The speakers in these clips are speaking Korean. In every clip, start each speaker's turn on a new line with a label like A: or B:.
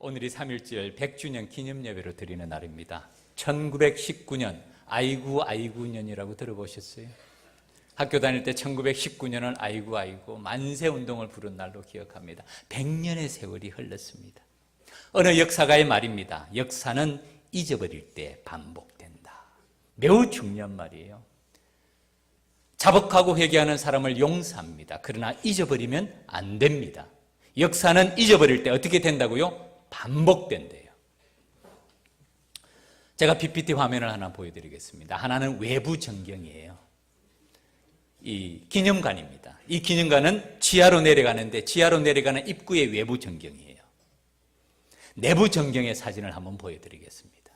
A: 오늘이 3.1절 100주년 기념예배로 드리는 날입니다. 1919년 아이구년이라고 들어보셨어요? 학교 다닐 때 1919년은 아이고 만세운동을 부른 날로 기억합니다. 100년의 세월이 흘렀습니다. 어느 역사가의 말입니다. 역사는 잊어버릴 때 반복된다. 매우 중요한 말이에요. 자복하고 회개하는 사람을 용서합니다. 그러나 잊어버리면 안 됩니다. 역사는 잊어버릴 때 어떻게 된다고요? 반복된대요. 제가 PPT 화면을 하나 보여드리겠습니다. 하나는 외부 전경이에요. 이 기념관입니다. 이 기념관은 지하로 내려가는데 지하로 내려가는 입구의 외부 전경이에요. 내부 전경의 사진을 한번 보여드리겠습니다.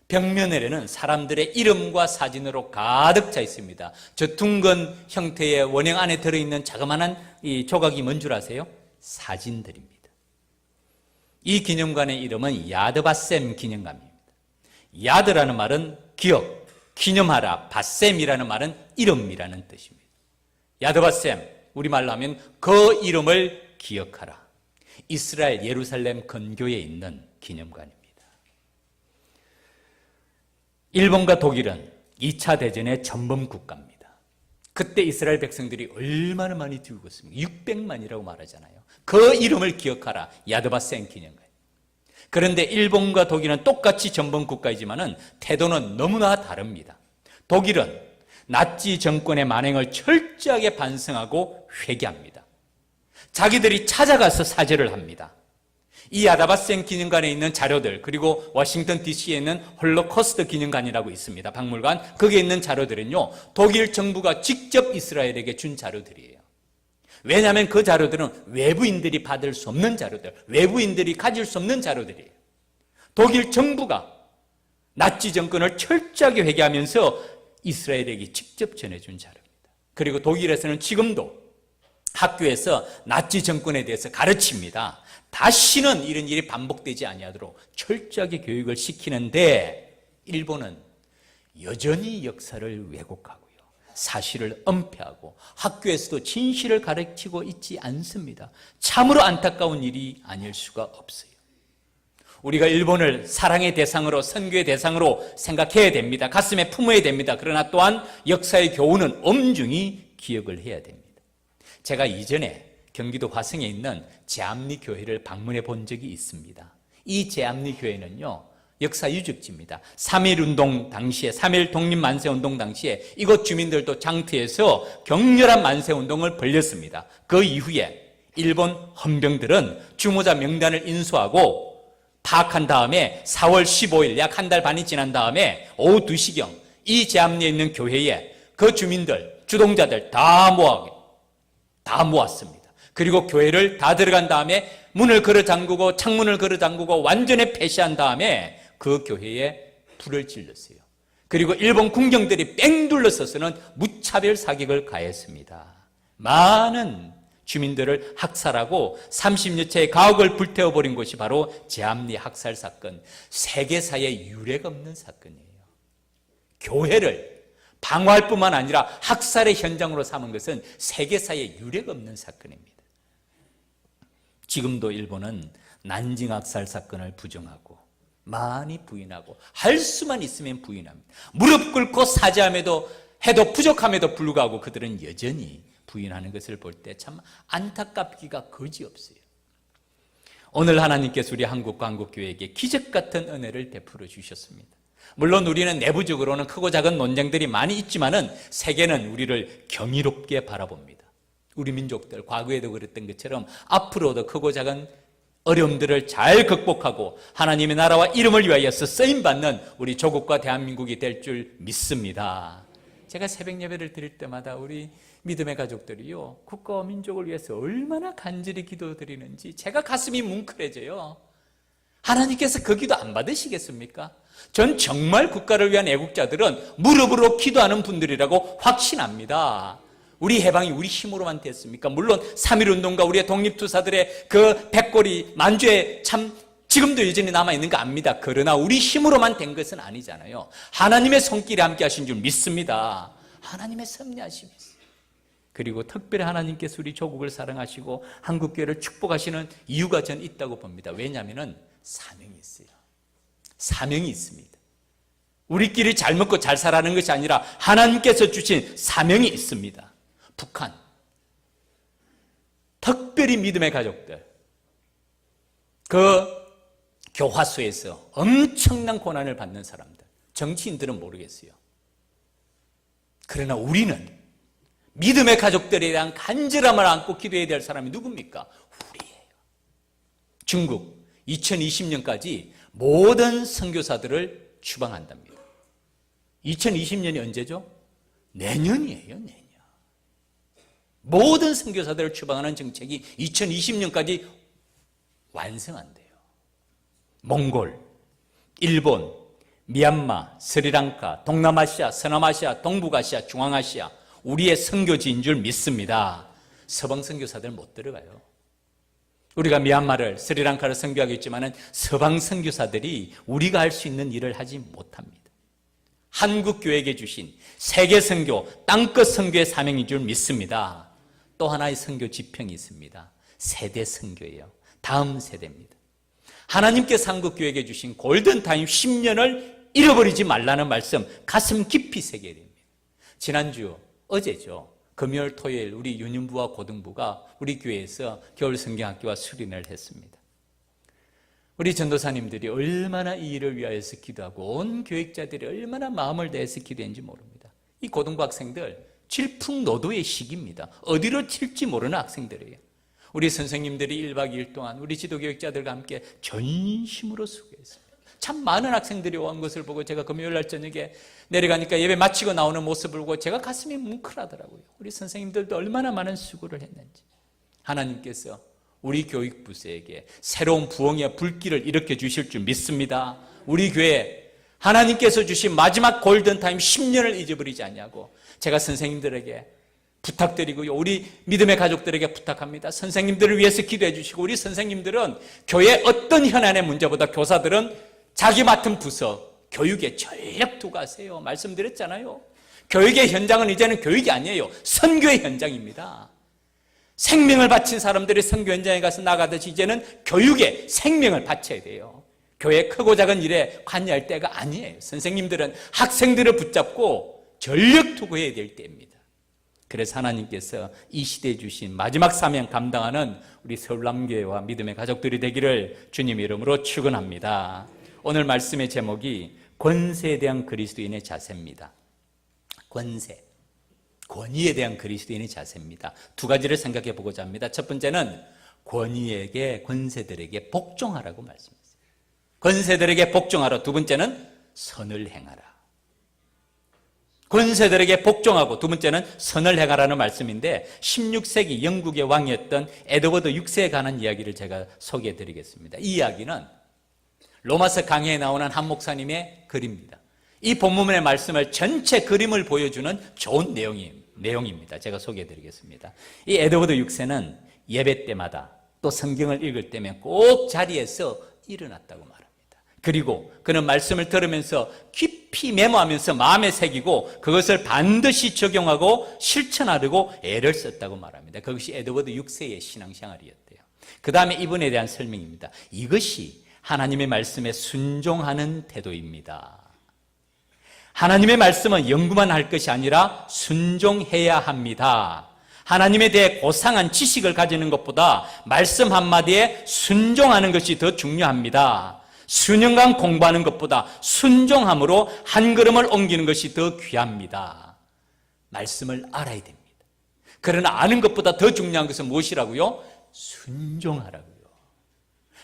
A: 벽면에는 사람들의 이름과 사진으로 가득 차 있습니다. 저 둥근 형태의 원형 안에 들어있는 자그마한 이 조각이 뭔 줄 아세요? 사진들입니다. 이 기념관의 이름은 야드바셈 기념관입니다. 야드라는 말은 기억, 기념하라, 바셈이라는 말은 이름이라는 뜻입니다. 야드바셈, 우리말로 하면 그 이름을 기억하라. 이스라엘 예루살렘 근교에 있는 기념관입니다. 일본과 독일은 2차 대전의 전범 국가입니다. 그때 이스라엘 백성들이 얼마나 많이 죽었습니까? 600만이라고 말하잖아요. 그 이름을 기억하라. 야드바셈 기념관. 그런데 일본과 독일은 똑같이 전범 국가이지만 태도는 너무나 다릅니다. 독일은 나치 정권의 만행을 철저하게 반성하고 회개합니다. 자기들이 찾아가서 사죄를 합니다. 이 야드바셈 기념관에 있는 자료들, 그리고 워싱턴 DC에 있는 홀로코스트 기념관이라고 있습니다. 박물관. 거기에 있는 자료들은요, 독일 정부가 직접 이스라엘에게 준 자료들이에요. 왜냐하면 그 자료들은 외부인들이 받을 수 없는 자료들, 외부인들이 가질 수 없는 자료들이에요. 독일 정부가 나치 정권을 철저하게 회개하면서 이스라엘에게 직접 전해준 자료입니다. 그리고 독일에서는 지금도 학교에서 나치 정권에 대해서 가르칩니다. 다시는 이런 일이 반복되지 아니하도록 철저하게 교육을 시키는데 일본은 여전히 역사를 왜곡하고요, 사실을 은폐하고 학교에서도 진실을 가르치고 있지 않습니다. 참으로 안타까운 일이 아닐 수가 없어요. 우리가 일본을 사랑의 대상으로, 선교의 대상으로 생각해야 됩니다. 가슴에 품어야 됩니다. 그러나 또한 역사의 교훈은 엄중히 기억을 해야 됩니다. 제가 이전에 경기도 화성에 있는 제암리 교회를 방문해 본 적이 있습니다. 이 제암리 교회는요, 역사 유적지입니다. 3.1운동 당시에, 3.1 독립만세운동 당시에 이곳 주민들도 장터에서 격렬한 만세운동을 벌였습니다. 그 이후에 일본 헌병들은 주모자 명단을 인수하고 파악한 다음에 4월 15일 약 한 달 반이 지난 다음에 오후 2시경 이 제암리에 있는 교회에 그 주민들, 주동자들 다 모았습니다. 그리고 교회를 다 들어간 다음에 문을 걸어 잠그고 창문을 걸어 잠그고 완전히 폐쇄한 다음에 그 교회에 불을 질렀어요. 그리고 일본 군경들이 뺑 둘러서서는 무차별 사격을 가했습니다. 많은 주민들을 학살하고 30여 채의 가옥을 불태워버린 곳이 바로 제암리 학살 사건, 세계사에 유례가 없는 사건이에요. 교회를 방어할 뿐만 아니라 학살의 현장으로 삼은 것은 세계사에 유례가 없는 사건입니다. 지금도 일본은 난징 학살 사건을 부정하고 많이 부인하고 할 수만 있으면 부인합니다. 무릎 꿇고 사죄함에도 해도 부족함에도 불구하고 그들은 여전히 부인하는 것을 볼 때 참 안타깝기가 거지없어요. 오늘 하나님께서 우리 한국과 한국교회에게 기적 같은 은혜를 베풀어 주셨습니다. 물론 우리는 내부적으로는 크고 작은 논쟁들이 많이 있지만은 세계는 우리를 경이롭게 바라봅니다. 우리 민족들 과거에도 그랬던 것처럼 앞으로도 크고 작은 어려움들을 잘 극복하고 하나님의 나라와 이름을 위하여서 쓰임받는 우리 조국과 대한민국이 될 줄 믿습니다. 제가 새벽 예배를 드릴 때마다 우리 믿음의 가족들이요, 국가와 민족을 위해서 얼마나 간절히 기도드리는지 제가 가슴이 뭉클해져요. 하나님께서 그 기도 안 받으시겠습니까? 전 정말 국가를 위한 애국자들은 무릎으로 기도하는 분들이라고 확신합니다. 우리 해방이 우리 힘으로만 됐습니까? 물론 3.1운동과 우리의 독립투사들의 그 백골이 만주에 참 지금도 여전히 남아있는 거 압니다. 그러나 우리 힘으로만 된 것은 아니잖아요. 하나님의 손길이 함께 하신 줄 믿습니다. 하나님의 섭리하심이 있어요. 그리고 특별히 하나님께서 우리 조국을 사랑하시고 한국교회를 축복하시는 이유가 저는 있다고 봅니다. 왜냐하면 사명이 있어요. 사명이 있습니다. 우리끼리 잘 먹고 잘 살아가는 것이 아니라 하나님께서 주신 사명이 있습니다. 북한, 특별히 믿음의 가족들, 그 교화소에서 엄청난 고난을 받는 사람들, 정치인들은 모르겠어요. 그러나 우리는 믿음의 가족들에 대한 간절함을 안고 기도해야 될 사람이 누굽니까? 우리예요. 중국 2020년까지 모든 선교사들을 추방한답니다. 2020년이 언제죠? 내년이에요, 내년. 모든 선교사들을 추방하는 정책이 2020년까지 완성한대요. 몽골, 일본, 미얀마, 스리랑카, 동남아시아, 서남아시아, 동북아시아, 중앙아시아, 우리의 선교지인 줄 믿습니다. 서방 선교사들 못 들어가요. 우리가 미얀마를, 스리랑카를 선교하겠지만 서방 선교사들이 우리가 할 수 있는 일을 하지 못합니다. 한국 교회에게 주신 세계 선교, 땅끝 선교의 사명인 줄 믿습니다. 또 하나의 선교 지평이 있습니다. 세대 선교예요. 다음 세대입니다. 하나님께서 한국 교회에게 주신 골든타임 10년을 잃어버리지 말라는 말씀 가슴 깊이 새겨야 됩니다. 지난주 어제죠. 금요일 토요일 우리 유년부와 고등부가 우리 교회에서 겨울 성경학교와 수련을 했습니다. 우리 전도사님들이 얼마나 이 일을 위하여서 기도하고 온 교육자들이 얼마나 마음을 다해서 기도했는지 모릅니다. 이 고등부 학생들 질풍노도의 시기입니다. 어디로 튈지 모르는 학생들이에요. 우리 선생님들이 1박 2일 동안 우리 지도교육자들과 함께 전심으로 수고했습니다. 참 많은 학생들이 온 것을 보고 제가 금요일 날 저녁에 내려가니까 예배 마치고 나오는 모습을 보고 제가 가슴이 뭉클하더라고요. 우리 선생님들도 얼마나 많은 수고를 했는지. 하나님께서 우리 교육부서에게 새로운 부흥의 불길을 일으켜 주실 줄 믿습니다. 우리 교회 하나님께서 주신 마지막 골든타임 10년을 잊어버리지 않냐고 제가 선생님들에게 부탁드리고요. 우리 믿음의 가족들에게 부탁합니다. 선생님들을 위해서 기도해 주시고 우리 선생님들은 교회 어떤 현안의 문제보다 교사들은 자기 맡은 부서 교육에 전력 투구하세요. 말씀드렸잖아요. 교육의 현장은 이제는 교육이 아니에요. 선교의 현장입니다. 생명을 바친 사람들이 선교 현장에 가서 나가듯이 이제는 교육에 생명을 바쳐야 돼요. 교회 크고 작은 일에 관여할 때가 아니에요. 선생님들은 학생들을 붙잡고 전력 투구해야 될 때입니다. 그래서 하나님께서 이 시대에 주신 마지막 사명 감당하는 우리 서울남교회와 믿음의 가족들이 되기를 주님의 이름으로 축원합니다. 오늘 말씀의 제목이 권세에 대한 그리스도인의 자세입니다. 권세, 권위에 대한 그리스도인의 자세입니다. 두 가지를 생각해 보고자 합니다. 첫 번째는 권위에게, 권세들에게 복종하라고 말씀했어요. 권세들에게 복종하라. 두 번째는 선을 행하라. 권세들에게 복종하고 두 번째는 선을 행하라는 말씀인데 16세기 영국의 왕이었던 에드워드 6세에 관한 이야기를 제가 소개해 드리겠습니다. 이 이야기는 로마서 강해에 나오는 한 목사님의 글입니다. 이 본문의 말씀을 전체 그림을 보여주는 좋은 내용입니다. 제가 소개해 드리겠습니다. 이 에드워드 6세는 예배 때마다 또 성경을 읽을 때면 꼭 자리에서 일어났다고 말합니다. 그리고 그는 말씀을 들으면서 깊이 메모하면서 마음에 새기고 그것을 반드시 적용하고 실천하려고 애를 썼다고 말합니다. 그것이 에드워드 6세의 신앙생활이었대요. 그 다음에 이분에 대한 설명입니다. 이것이 하나님의 말씀에 순종하는 태도입니다. 하나님의 말씀은 연구만 할 것이 아니라 순종해야 합니다. 하나님에 대해 고상한 지식을 가지는 것보다 말씀 한마디에 순종하는 것이 더 중요합니다. 수년간 공부하는 것보다 순종함으로 한 걸음을 옮기는 것이 더 귀합니다. 말씀을 알아야 됩니다. 그러나 아는 것보다 더 중요한 것은 무엇이라고요? 순종하라고요.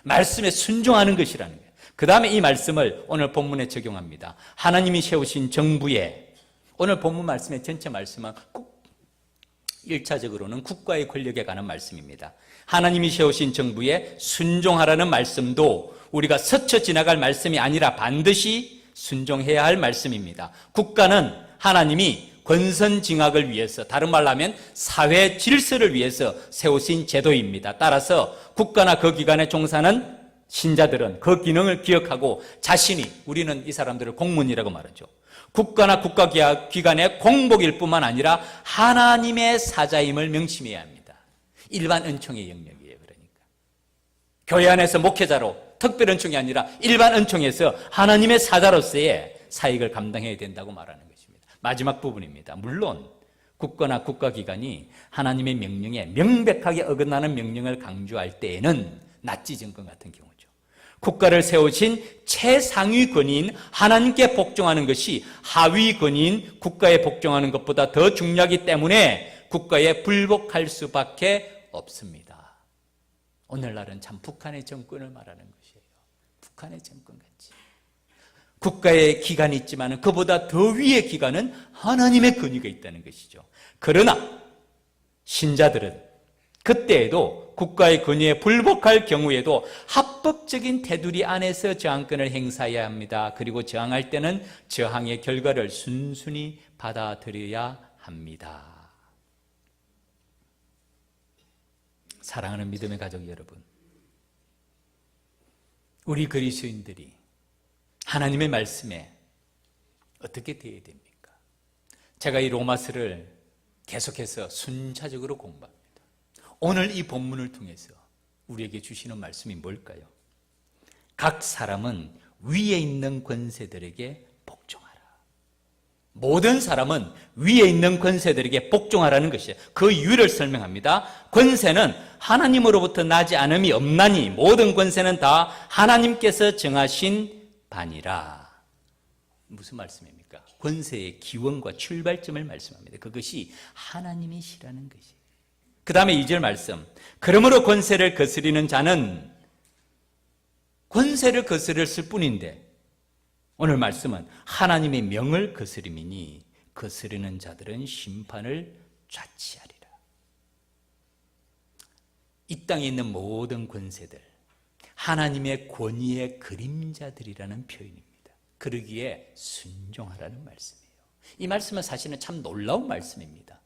A: 말씀에 순종하는 것이라는 거예요. 그 다음에 이 말씀을 오늘 본문에 적용합니다. 하나님이 세우신 정부에, 오늘 본문 말씀의 전체 말씀은 1차적으로는 국가의 권력에 관한 말씀입니다. 하나님이 세우신 정부에 순종하라는 말씀도 우리가 스쳐 지나갈 말씀이 아니라 반드시 순종해야 할 말씀입니다. 국가는 하나님이 권선징악을 위해서, 다른 말로 하면 사회 질서를 위해서 세우신 제도입니다. 따라서 국가나 그 기관에 종사하는 신자들은 그 기능을 기억하고 자신이, 우리는 이 사람들을 공문이라고 말하죠. 국가나 국가기관의 공복일 뿐만 아니라 하나님의 사자임을 명심해야 합니다. 일반 은총의 영역이에요. 그러니까 교회 안에서 목회자로 특별 은총이 아니라 일반 은총에서 하나님의 사자로서의 사역을 감당해야 된다고 말하는 것입니다. 마지막 부분입니다. 물론 국가나 국가기관이 하나님의 명령에 명백하게 어긋나는 명령을 강조할 때에는 나치 정권 같은 경우죠. 국가를 세우신 최상위 권위인 하나님께 복종하는 것이 하위 권위인 국가에 복종하는 것보다 더 중요하기 때문에 국가에 불복할 수밖에 없습니다. 오늘날은 참 북한의 정권을 말하는 것이에요. 북한의 정권같이. 국가의 기관이 있지만 그보다 더 위의 기관은 하나님의 권위가 있다는 것이죠. 그러나 신자들은 그때에도 국가의 권위에 불복할 경우에도 합법적인 테두리 안에서 저항권을 행사해야 합니다. 그리고 저항할 때는 저항의 결과를 순순히 받아들여야 합니다. 사랑하는 믿음의 가족 여러분, 우리 그리스도인들이 하나님의 말씀에 어떻게 대해야 됩니까? 제가 이 로마서를 계속해서 순차적으로 공부합니다. 오늘 이 본문을 통해서 우리에게 주시는 말씀이 뭘까요? 각 사람은 위에 있는 권세들에게 복종하라. 모든 사람은 위에 있는 권세들에게 복종하라는 것이에요. 그 이유를 설명합니다. 권세는 하나님으로부터 나지 않음이 없나니 모든 권세는 다 하나님께서 정하신 바니라. 무슨 말씀입니까? 권세의 기원과 출발점을 말씀합니다. 그것이 하나님이시라는 것이에요. 그 다음에 2절 말씀, 그러므로 권세를 거스리는 자는 권세를 거스렸을 뿐인데 오늘 말씀은 하나님의 명을 거스림이니 거스르는 자들은 심판을 좌치하리라. 이 땅에 있는 모든 권세들, 하나님의 권위의 그림자들이라는 표현입니다. 그러기에 순종하라는 말씀이에요. 이 말씀은 사실은 참 놀라운 말씀입니다.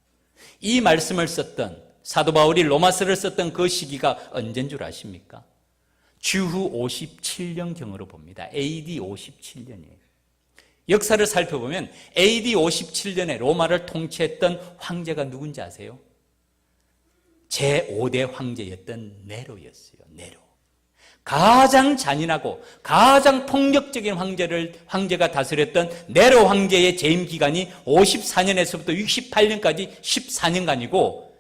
A: 이 말씀을 썼던 사도 바울이 로마서를 썼던 그 시기가 언제인 줄 아십니까? 주후 57년경으로 봅니다. AD 57년이에요. 역사를 살펴보면 AD 57년에 로마를 통치했던 황제가 누군지 아세요? 제5대 황제였던 네로였어요. 네로. 가장 잔인하고 가장 폭력적인 황제가 다스렸던 네로 황제의 재임 기간이 54년에서부터 68년까지 14년간이고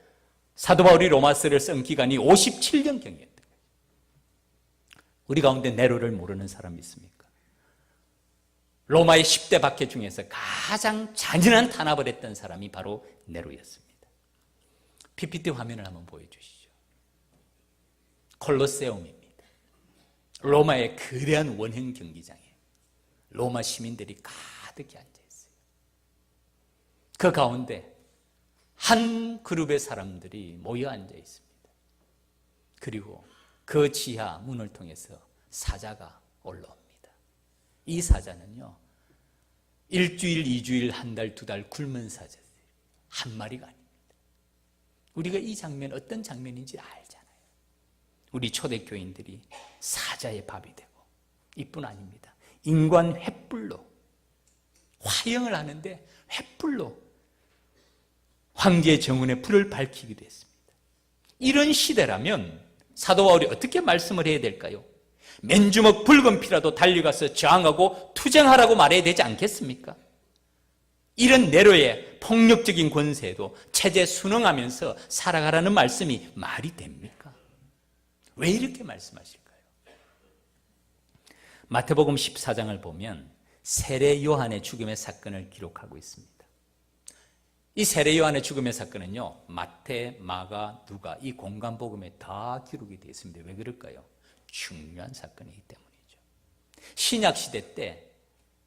A: 사도 바울이 로마서를 쓴 기간이 57년경이었던 거예요. 우리 가운데 네로를 모르는 사람이 있습니까? 로마의 10대 박해 중에서 가장 잔인한 탄압을 했던 사람이 바로 네로였습니다. PPT 화면을 한번 보여주시죠. 콜로세움입니다. 로마의 거대한 원형 경기장에 로마 시민들이 가득히 앉아있어요. 그 가운데 한 그룹의 사람들이 모여 앉아 있습니다. 그리고 그 지하 문을 통해서 사자가 올라옵니다. 이 사자는요, 1주일, 2주일, 한 달, 2달 굶은 사자들, 한 마리가 아닙니다. 우리가 이 장면 어떤 장면인지 알잖아요. 우리 초대교인들이 사자의 밥이 되고, 이뿐 아닙니다. 인간 횃불로 화형을 하는데 횃불로 황제의 정원에 불을 밝히기도 했습니다. 이런 시대라면 사도 바울이 어떻게 말씀을 해야 될까요? 맨주먹 붉은 피라도 달려가서 저항하고 투쟁하라고 말해야 되지 않겠습니까? 이런 네로의 폭력적인 권세에도 체제 순응하면서 살아가라는 말씀이 말이 됩니까? 왜 이렇게 말씀하실까요? 마태복음 14장을 보면 세례 요한의 죽음의 사건을 기록하고 있습니다. 이 세례 요한의 죽음의 사건은요, 마태, 마가, 누가 이 공간복음에 다 기록이 되어 있습니다. 왜 그럴까요? 중요한 사건이기 때문이죠. 신약 시대 때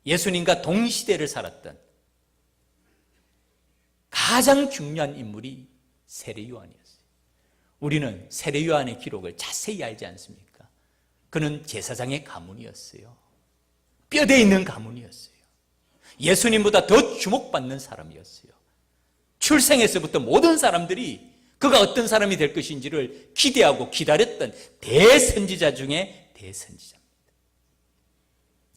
A: 예수님과 동시대를 살았던 가장 중요한 인물이 세례 요한이었어요. 우리는 세례 요한의 기록을 자세히 알지 않습니까? 그는 제사장의 가문이었어요. 뼈대 있는 가문이었어요. 예수님보다 더 주목받는 사람이었어요. 출생에서부터 모든 사람들이 그가 어떤 사람이 될 것인지를 기대하고 기다렸던 대선지자 중에 대선지자입니다.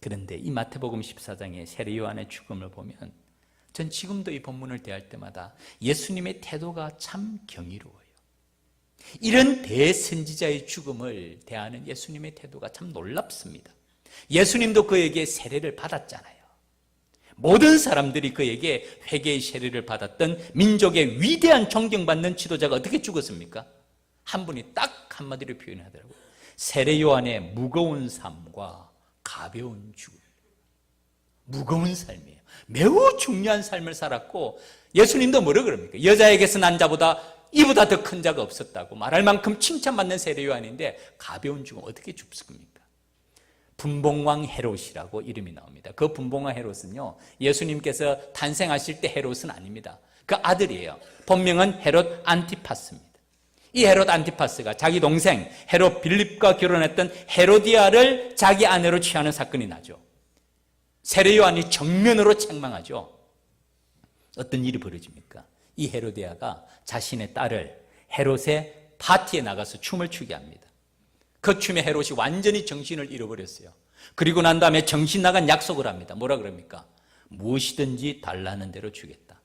A: 그런데 이 마태복음 14장의 세례 요한의 죽음을 보면 전 지금도 이 본문을 대할 때마다 예수님의 태도가 참 경이로워요. 이런 대선지자의 죽음을 대하는 예수님의 태도가 참 놀랍습니다. 예수님도 그에게 세례를 받았잖아요. 모든 사람들이 그에게 회개의 세례를 받았던 민족의 위대한 존경받는 지도자가 어떻게 죽었습니까? 한 분이 딱 한마디로 표현하더라고요. 세례 요한의 무거운 삶과 가벼운 죽음. 무거운 삶이에요. 매우 중요한 삶을 살았고, 예수님도 뭐라 그럽니까? 여자에게서 난 자보다 이보다 더 큰 자가 없었다고 말할 만큼 칭찬받는 세례 요한인데 가벼운 죽음 어떻게 죽습니까? 분봉왕 헤롯이라고 이름이 나옵니다. 그 분봉왕 헤롯은요, 예수님께서 탄생하실 때 헤롯은 아닙니다. 그 아들이에요. 본명은 헤롯 안티파스입니다. 이 헤롯 안티파스가 자기 동생 헤롯 빌립과 결혼했던 헤로디아를 자기 아내로 취하는 사건이 나죠. 세례 요한이 정면으로 책망하죠. 어떤 일이 벌어집니까? 이 헤로디아가 자신의 딸을 헤롯의 파티에 나가서 춤을 추게 합니다. 그 춤에 헤롯이 완전히 정신을 잃어버렸어요. 그리고 난 다음에 정신 나간 약속을 합니다. 뭐라 그럽니까? 무엇이든지 달라는 대로 주겠다.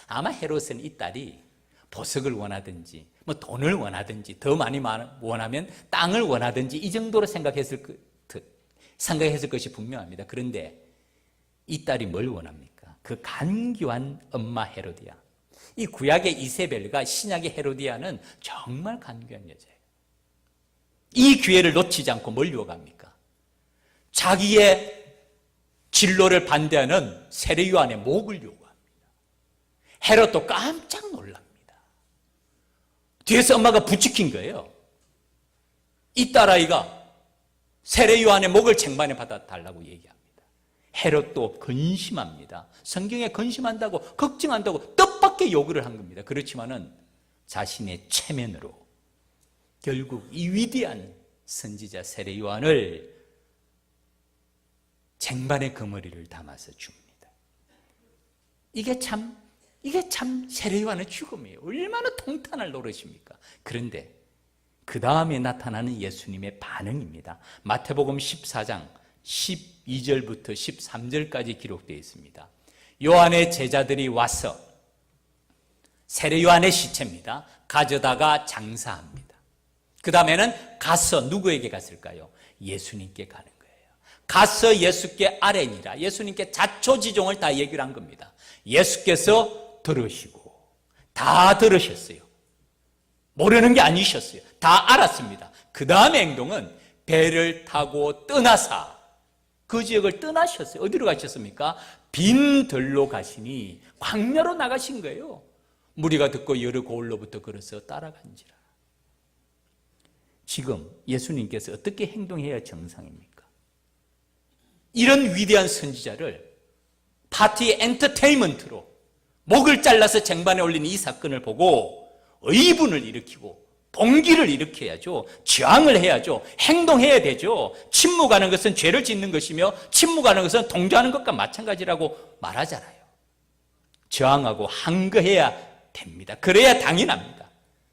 A: 아마 헤롯은 이 딸이 보석을 원하든지 뭐 돈을 원하든지 더 많이 원하면 땅을 원하든지 이 정도로 생각했을 것이 분명합니다. 그런데 이 딸이 뭘 원합니까? 그 간교한 엄마 헤로디아. 이 구약의 이세벨과 신약의 헤로디아는 정말 간교한 여자예요. 이 기회를 놓치지 않고 뭘 요구합니까? 자기의 진로를 반대하는 세례 요한의 목을 요구합니다. 헤롯도 깜짝 놀랍니다. 뒤에서 엄마가 부추긴 거예요. 이 딸아이가 세례 요한의 목을 쟁반에 받아달라고 얘기합니다. 헤롯도 근심합니다. 성경에 근심한다고 걱정한다고 뜻밖의 요구를 한 겁니다. 그렇지만은 자신의 체면으로 결국 이 위대한 선지자 세례 요한을 쟁반에 거머리를 담아서 줍니다. 이게 참 세례 요한의 죽음이에요. 얼마나 통탄할 노릇입니까? 그런데 그 다음에 나타나는 예수님의 반응입니다. 마태복음 14장 12절부터 13절까지 기록되어 있습니다. 요한의 제자들이 와서 세례 요한의 시체입니다. 가져다가 장사합니다. 그 다음에는 가서 누구에게 갔을까요? 예수님께 가는 거예요. 가서 예수께 아뢰니라. 예수님께 자초지종을 다 얘기를 한 겁니다. 예수께서 들으시고 다 들으셨어요. 모르는 게 아니셨어요. 다 알았습니다. 그 다음의 행동은 배를 타고 떠나사 그 지역을 떠나셨어요. 어디로 가셨습니까? 빈들로 가시니 광야로 나가신 거예요. 무리가 듣고 여러 고을로부터 걸어서 따라간지라. 지금 예수님께서 어떻게 행동해야 정상입니까? 이런 위대한 선지자를 파티의 엔터테인먼트로 목을 잘라서 쟁반에 올린 이 사건을 보고 의분을 일으키고 봉기를 일으켜야죠. 저항을 해야죠. 행동해야 되죠. 침묵하는 것은 죄를 짓는 것이며 침묵하는 것은 동조하는 것과 마찬가지라고 말하잖아요. 저항하고 항거해야 됩니다. 그래야 당연합니다.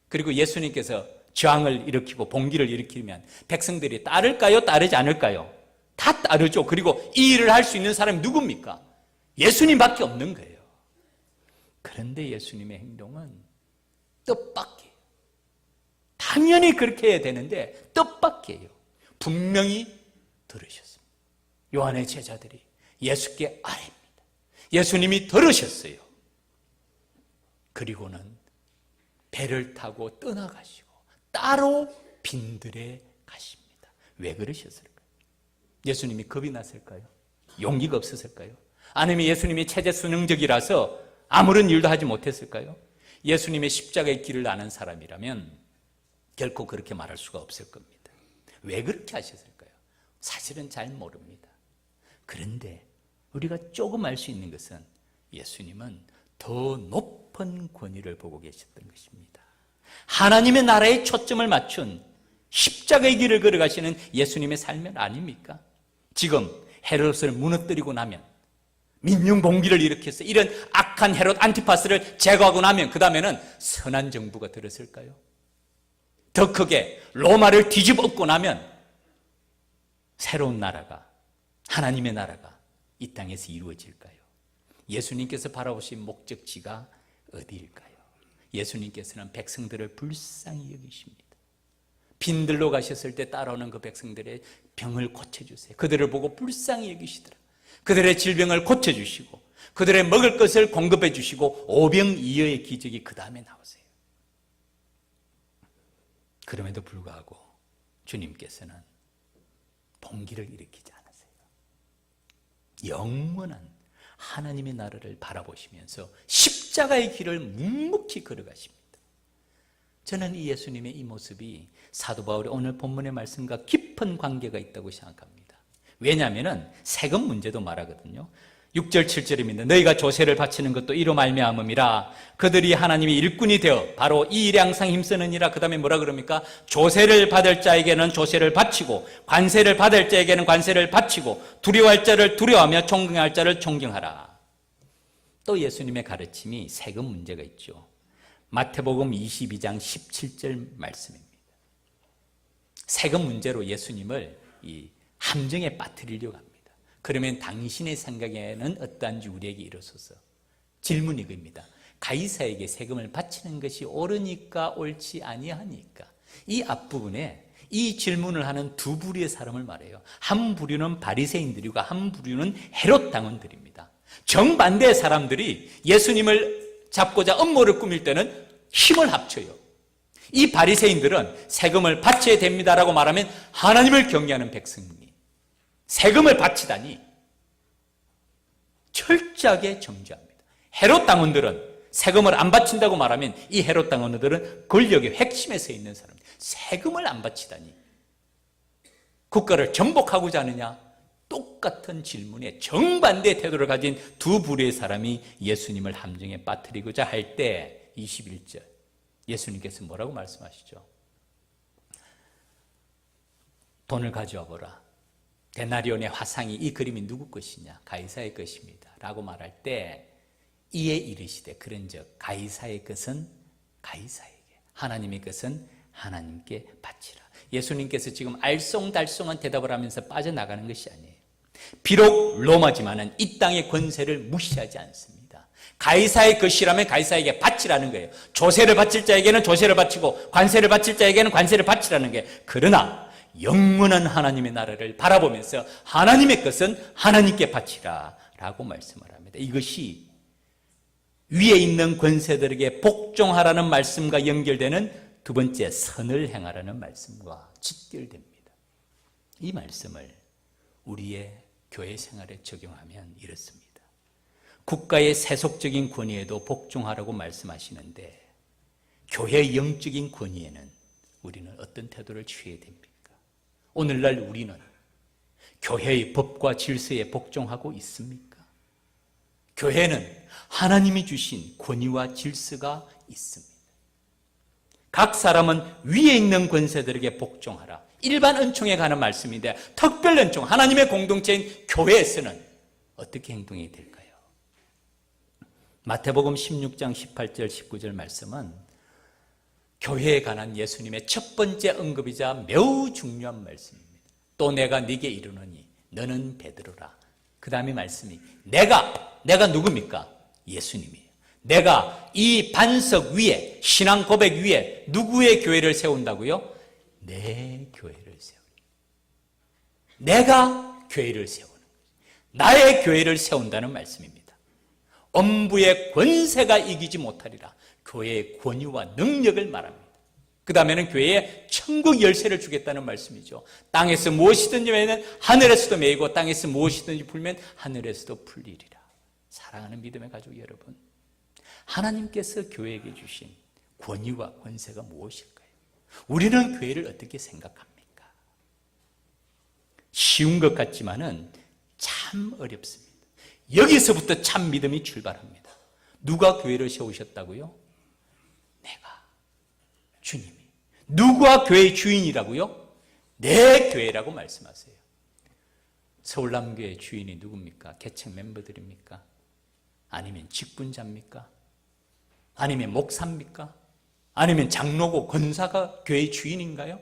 A: 그리고 예수님께서 저항을 일으키고 봉기를 일으키면 백성들이 따를까요? 따르지 않을까요? 다 따르죠. 그리고 이 일을 할 수 있는 사람이 누굽니까? 예수님밖에 없는 거예요. 그런데 예수님의 행동은 뜻밖이에요. 당연히 그렇게 해야 되는데 뜻밖이에요. 분명히 들으셨습니다. 요한의 제자들이 예수께 아뢰입니다. 예수님이 들으셨어요. 그리고는 배를 타고 떠나가시고 따로 빈들에 가십니다. 왜 그러셨을까요? 예수님이 겁이 났을까요? 용기가 없었을까요? 아니면 예수님이 체제 순응적이라서 아무런 일도 하지 못했을까요? 예수님의 십자가의 길을 아는 사람이라면 결코 그렇게 말할 수가 없을 겁니다. 왜 그렇게 하셨을까요? 사실은 잘 모릅니다. 그런데 우리가 조금 알 수 있는 것은 예수님은 더 높은 권위를 보고 계셨던 것입니다. 하나님의 나라에 초점을 맞춘 십자가의 길을 걸어가시는 예수님의 삶은 아닙니까? 지금 헤롯을 무너뜨리고 나면 민중봉기를 일으켜서 이런 악한 헤롯 안티파스를 제거하고 나면 그 다음에는 선한 정부가 들었을까요? 더 크게 로마를 뒤집어 엎고 나면 새로운 나라가, 하나님의 나라가 이 땅에서 이루어질까요? 예수님께서 바라보신 목적지가 어디일까요? 예수님께서는 백성들을 불쌍히 여기십니다. 빈들로 가셨을 때 따라오는 그 백성들의 병을 고쳐주세요. 그들을 보고 불쌍히 여기시더라. 그들의 질병을 고쳐주시고 그들의 먹을 것을 공급해 주시고 오병이어의 기적이 그 다음에 나오세요. 그럼에도 불구하고 주님께서는 봉기를 일으키지 않으세요. 영원한 하나님의 나라를 바라보시면서 십자가의 길을 묵묵히 걸어가십니다. 저는 이 예수님의 이 모습이 사도 바울의 오늘 본문의 말씀과 깊은 관계가 있다고 생각합니다. 왜냐하면 세금 문제도 말하거든요. 6절 7절입니다. 너희가 조세를 바치는 것도 이로 말미암음이라. 그들이 하나님의 일꾼이 되어 바로 이 일에 항상 힘쓰느니라. 그 다음에 뭐라 그럽니까? 조세를 받을 자에게는 조세를 바치고 관세를 받을 자에게는 관세를 바치고 두려워할 자를 두려워하며 존경할 자를 존경하라. 또 예수님의 가르침이 세금 문제가 있죠. 마태복음 22장 17절 말씀입니다. 세금 문제로 예수님을 이 함정에 빠뜨리려고 합니다. 그러면 당신의 생각에는 어떠한지 우리에게 이르소서. 질문이 이겁니다. 가이사에게 세금을 바치는 것이 옳으니까 옳지 아니하니까? 이 앞부분에 이 질문을 하는 두 부류의 사람을 말해요. 한 부류는 바리새인들이고 한 부류는 헤롯 당원들입니다. 정반대의 사람들이 예수님을 잡고자 음모를 꾸밀 때는 힘을 합쳐요. 이 바리새인들은 세금을 바쳐야 됩니다라고 말하면 하나님을 경외하는 백성이 세금을 바치다니 철저하게 정죄합니다. 헤롯 당원들은 세금을 안 바친다고 말하면 이 헤롯 당원들은 권력의 핵심에 서 있는 사람, 세금을 안 바치다니 국가를 정복하고자 하느냐? 똑같은 질문에 정반대의 태도를 가진 두 부류의 사람이 예수님을 함정에 빠뜨리고자 할 때 21절 예수님께서 뭐라고 말씀하시죠? 돈을 가져와 보라. 데나리온의 화상이 이 그림이 누구 것이냐? 가이사의 것입니다 라고 말할 때 이에 이르시되 그런즉 가이사의 것은 가이사에게 하나님의 것은 하나님께 바치라. 예수님께서 지금 알쏭달쏭한 대답을 하면서 빠져나가는 것이 아니에요. 비록 로마지만은 이 땅의 권세를 무시하지 않습니다. 가이사의 것이라면 가이사에게 바치라는 거예요. 조세를 바칠 자에게는 조세를 바치고 관세를 바칠 자에게는 관세를 바치라는 거예요. 그러나 영원한 하나님의 나라를 바라보면서 하나님의 것은 하나님께 바치라 라고 말씀을 합니다. 이것이 위에 있는 권세들에게 복종하라는 말씀과 연결되는 두 번째 선을 행하라는 말씀과 직결됩니다. 이 말씀을 우리의 교회 생활에 적용하면 이렇습니다. 국가의 세속적인 권위에도 복종하라고 말씀하시는데 교회의 영적인 권위에는 우리는 어떤 태도를 취해야 됩니까? 오늘날 우리는 교회의 법과 질서에 복종하고 있습니까? 교회는 하나님이 주신 권위와 질서가 있습니다. 각 사람은 위에 있는 권세들에게 복종하라. 일반 은총에 관한 말씀인데 특별 은총, 하나님의 공동체인 교회에서는 어떻게 행동해야 될까요? 마태복음 16장 18절 19절 말씀은 교회에 관한 예수님의 첫 번째 언급이자 매우 중요한 말씀입니다. 또 내가 네게 이르노니 너는 베드로라. 그 다음에 말씀이 내가 누굽니까? 예수님이에요. 내가 이 반석 위에 신앙 고백 위에 누구의 교회를 세운다고요? 내 교회를 세우리. 내가 교회를 세우는 거예요. 나의 교회를 세운다는 말씀입니다. 엄부의 권세가 이기지 못하리라. 교회의 권위와 능력을 말합니다. 그 다음에는 교회에 천국 열쇠를 주겠다는 말씀이죠. 땅에서 무엇이든지 매면 하늘에서도 매이고 땅에서 무엇이든지 풀면 하늘에서도 풀리리라. 사랑하는 믿음의 가족 여러분, 하나님께서 교회에게 주신 권위와 권세가 무엇일까요? 우리는 교회를 어떻게 생각합니까? 쉬운 것 같지만은 참 어렵습니다. 여기서부터 참 믿음이 출발합니다. 누가 교회를 세우셨다고요? 내가, 주님이. 누가 교회의 주인이라고요? 내 교회라고 말씀하세요. 서울남교회 주인이 누굽니까? 개척 멤버들입니까? 아니면 직분자입니까? 아니면 목사입니까? 아니면 장로고 권사가 교회의 주인인가요?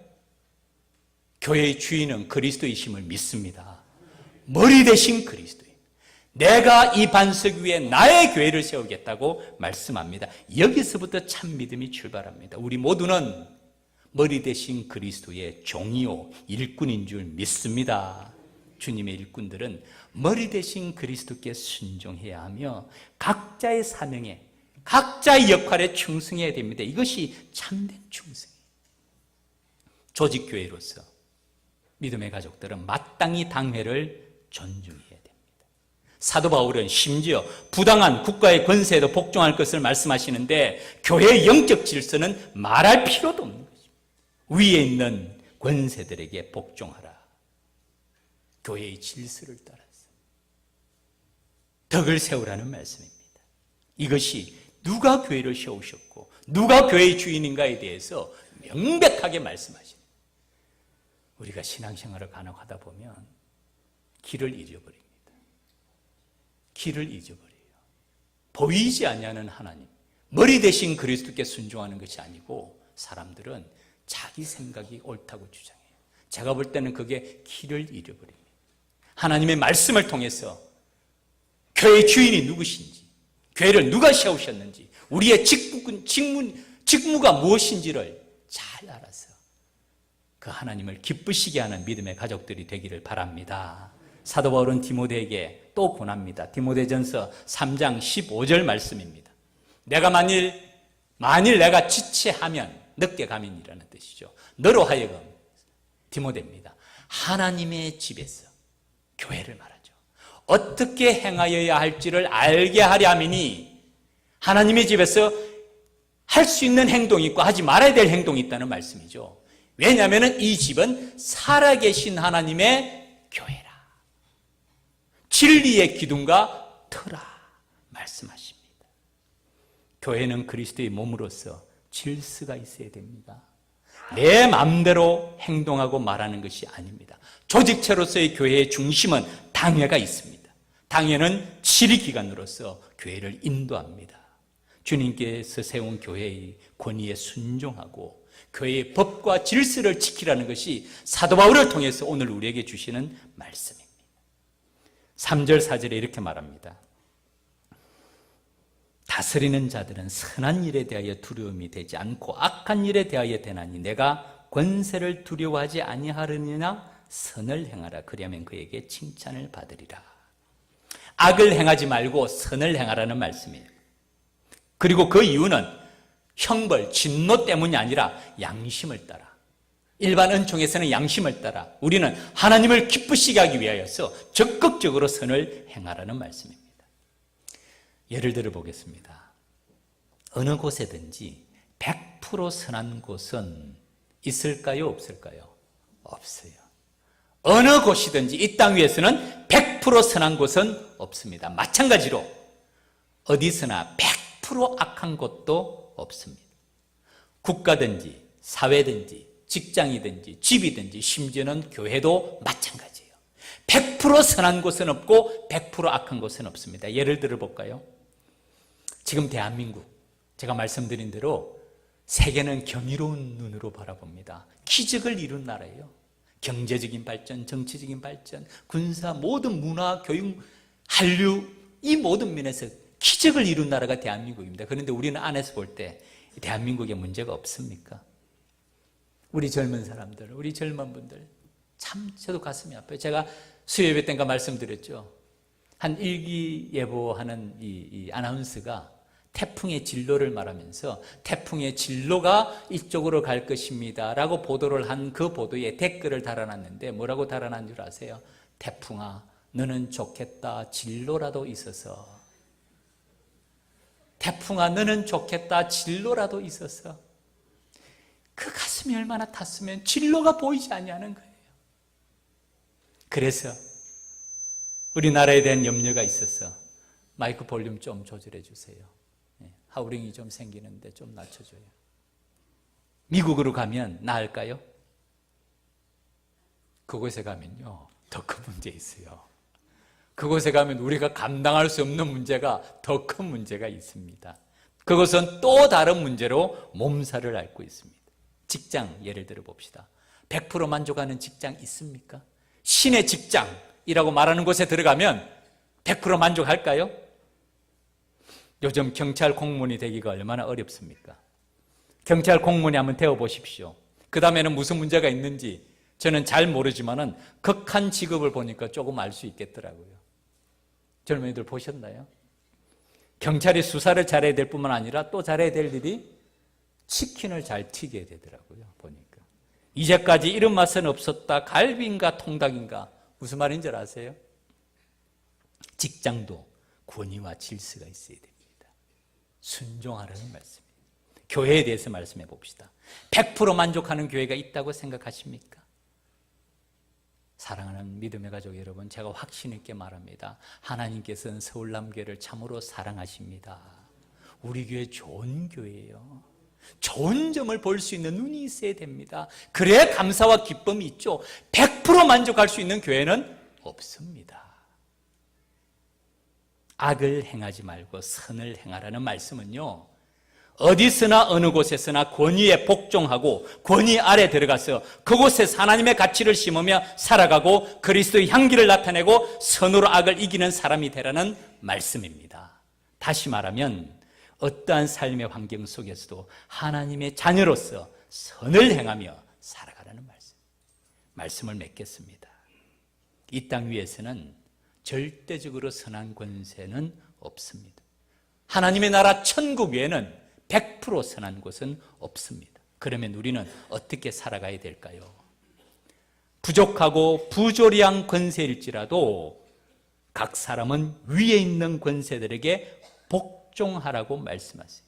A: 교회의 주인은 그리스도이심을 믿습니다. 머리 대신 그리스도입니다. 내가 이 반석 위에 나의 교회를 세우겠다고 말씀합니다. 여기서부터 참 믿음이 출발합니다. 우리 모두는 머리 대신 그리스도의 종이요 일꾼인 줄 믿습니다. 주님의 일꾼들은 머리 대신 그리스도께 순종해야 하며 각자의 사명에, 각자의 역할에 충성해야 됩니다. 이것이 참된 충성이에요. 조직교회로서 믿음의 가족들은 마땅히 당회를 존중해야 됩니다. 사도 바울은 심지어 부당한 국가의 권세에도 복종할 것을 말씀하시는데 교회의 영적 질서는 말할 필요도 없는 것입니다. 위에 있는 권세들에게 복종하라. 교회의 질서를 따라서 덕을 세우라는 말씀입니다. 이것이 누가 교회를 세우셨고 누가 교회의 주인인가에 대해서 명백하게 말씀하십니다. 우리가 신앙생활을 간혹 하다 보면 길을 잊어버립니다. 길을 잊어버려요. 보이지 아니하는 하나님, 머리 대신 그리스도께 순종하는 것이 아니고 사람들은 자기 생각이 옳다고 주장해요. 제가 볼 때는 그게 길을 잃어버립니다. 하나님의 말씀을 통해서 교회의 주인이 누구신지, 교회를 누가 세우셨는지, 우리의 직무가 무엇인지를 잘 알아서 그 하나님을 기쁘시게 하는 믿음의 가족들이 되기를 바랍니다. 사도 바울은 디모데에게 또 권합니다. 디모데전서 3장 15절 말씀입니다. 내가 만일 내가 지체하면 늦게 가면이라는 뜻이죠. 너로 하여금, 디모데입니다, 하나님의 집에서, 교회를 말하죠, 어떻게 행하여야 할지를 알게 하려 함이니, 하나님의 집에서 할 수 있는 행동이 있고 하지 말아야 될 행동이 있다는 말씀이죠. 왜냐하면 이 집은 살아계신 하나님의 교회라. 진리의 기둥과 터라 말씀하십니다. 교회는 그리스도의 몸으로서 질서가 있어야 됩니다. 내 마음대로 행동하고 말하는 것이 아닙니다. 조직체로서의 교회의 중심은 당회가 있습니다. 당회는 치리기관으로서 교회를 인도합니다. 주님께서 세운 교회의 권위에 순종하고 교회의 법과 질서를 지키라는 것이 사도 바울을 통해서 오늘 우리에게 주시는 말씀입니다. 3절 4절에 이렇게 말합니다. 다스리는 자들은 선한 일에 대하여 두려움이 되지 않고 악한 일에 대하여 되나니 내가 권세를 두려워하지 아니하려니나 선을 행하라. 그리하면 그에게 칭찬을 받으리라. 악을 행하지 말고 선을 행하라는 말씀이에요. 그리고 그 이유는 형벌, 진노 때문이 아니라 양심을 따라, 일반 은총에서는 양심을 따라 우리는 하나님을 기쁘시게 하기 위하여서 적극적으로 선을 행하라는 말씀입니다. 예를 들어 보겠습니다. 어느 곳에든지 100% 선한 곳은 있을까요? 없을까요? 없어요. 어느 곳이든지 이 땅 위에서는 100% 선한 곳은 없습니다. 마찬가지로 어디서나 100% 악한 곳도 없습니다. 국가든지 사회든지 직장이든지 집이든지 심지어는 교회도 마찬가지예요. 100% 선한 곳은 없고 100% 악한 곳은 없습니다. 예를 들어 볼까요? 지금 대한민국, 제가 말씀드린 대로 세계는 경이로운 눈으로 바라봅니다. 기적을 이룬 나라예요. 경제적인 발전, 정치적인 발전, 군사, 모든 문화, 교육, 한류, 이 모든 면에서 기적을 이룬 나라가 대한민국입니다. 그런데 우리는 안에서 볼 때 대한민국에 문제가 없습니까? 우리 젊은 사람들, 우리 젊은 분들 참 저도 가슴이 아파요. 제가 수요예배 때인가 말씀드렸죠. 한 일기예보하는 이 아나운서가 태풍의 진로를 말하면서 태풍의 진로가 이쪽으로 갈 것입니다 라고 보도를 한 그 보도에 댓글을 달아놨는데 뭐라고 달아난 줄 아세요? 태풍아, 너는 좋겠다, 진로라도 있어서. 태풍아, 너는 좋겠다, 진로라도 있어서. 그 가슴이 얼마나 탔으면 진로가 보이지 아니하는 거예요. 그래서 우리나라에 대한 염려가 있어서 마이크 볼륨 좀 조절해 주세요. 하우링이 좀 생기는데 좀 낮춰줘요. 미국으로 가면 나을까요? 그곳에 가면요, 더 큰 문제 있어요. 그곳에 가면 우리가 감당할 수 없는 문제가 더 큰 문제가 있습니다. 그것은 또 다른 문제로 몸살을 앓고 있습니다. 직장 예를 들어 봅시다. 100% 만족하는 직장 있습니까? 신의 직장이라고 말하는 곳에 들어가면 100% 만족할까요? 요즘 경찰 공무원이 되기가 얼마나 어렵습니까? 경찰 공무원이 한번 되어보십시오. 그 다음에는 무슨 문제가 있는지 저는 잘 모르지만은 극한 직업을 보니까 조금 알 수 있겠더라고요. 젊은이들 보셨나요? 경찰이 수사를 잘해야 될 뿐만 아니라 또 잘해야 될 일이 치킨을 잘 튀겨야 되더라고요. 보니까 이제까지 이런 맛은 없었다. 갈비인가 통닭인가. 무슨 말인지 아세요? 직장도 권위와 질서가 있어야 됩니다. 순종하라는 말씀이에요. 교회에 대해서 말씀해 봅시다. 100% 만족하는 교회가 있다고 생각하십니까? 사랑하는 믿음의 가족 여러분, 제가 확신 있게 말합니다. 하나님께서는 서울남교회를 참으로 사랑하십니다. 우리 교회 좋은 교회예요. 좋은 점을 볼 수 있는 눈이 있어야 됩니다. 그래야 감사와 기쁨이 있죠. 100% 만족할 수 있는 교회는 없습니다. 악을 행하지 말고 선을 행하라는 말씀은요, 어디서나 어느 곳에서나 권위에 복종하고 권위 아래 들어가서 그곳에서 하나님의 가치를 심으며 살아가고 그리스도의 향기를 나타내고 선으로 악을 이기는 사람이 되라는 말씀입니다. 다시 말하면 어떠한 삶의 환경 속에서도 하나님의 자녀로서 선을 행하며 살아가라는 말씀을 맺겠습니다. 이 땅 위에서는 절대적으로 선한 권세는 없습니다. 하나님의 나라 천국 외에는 100% 선한 곳은 없습니다. 그러면 우리는 어떻게 살아가야 될까요? 부족하고 부조리한 권세일지라도 각 사람은 위에 있는 권세들에게 복종하라고 말씀하세요.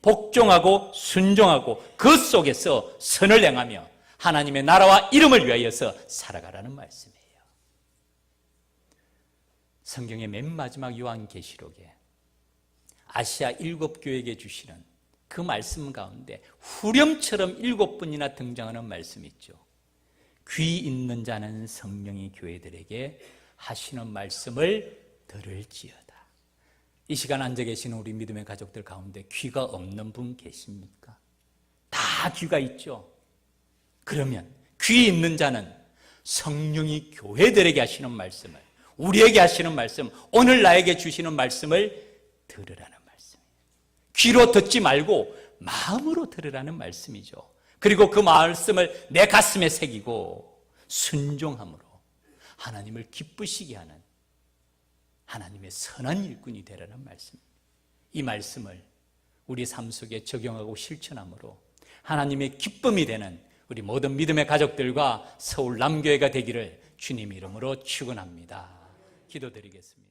A: 복종하고 순종하고 그 속에서 선을 행하며 하나님의 나라와 이름을 위하여서 살아가라는 말씀이에요. 성경의 맨 마지막 요한계시록에 아시아 7교회에게 주시는 그 말씀 가운데 후렴처럼 7번이나 등장하는 말씀이 있죠. 귀 있는 자는 성령이 교회들에게 하시는 말씀을 들을지어다. 이 시간 앉아 계시는 우리 믿음의 가족들 가운데 귀가 없는 분 계십니까? 다 귀가 있죠. 그러면 귀 있는 자는 성령이 교회들에게 하시는 말씀을, 우리에게 하시는 말씀, 오늘 나에게 주시는 말씀을 들으라는 말씀이에요. 귀로 듣지 말고 마음으로 들으라는 말씀이죠. 그리고 그 말씀을 내 가슴에 새기고 순종함으로 하나님을 기쁘시게 하는 하나님의 선한 일꾼이 되라는 말씀입니다. 이 말씀을 우리 삶 속에 적용하고 실천함으로 하나님의 기쁨이 되는 우리 모든 믿음의 가족들과 서울 남교회가 되기를 주님 이름으로 축원합니다. 기도드리겠습니다.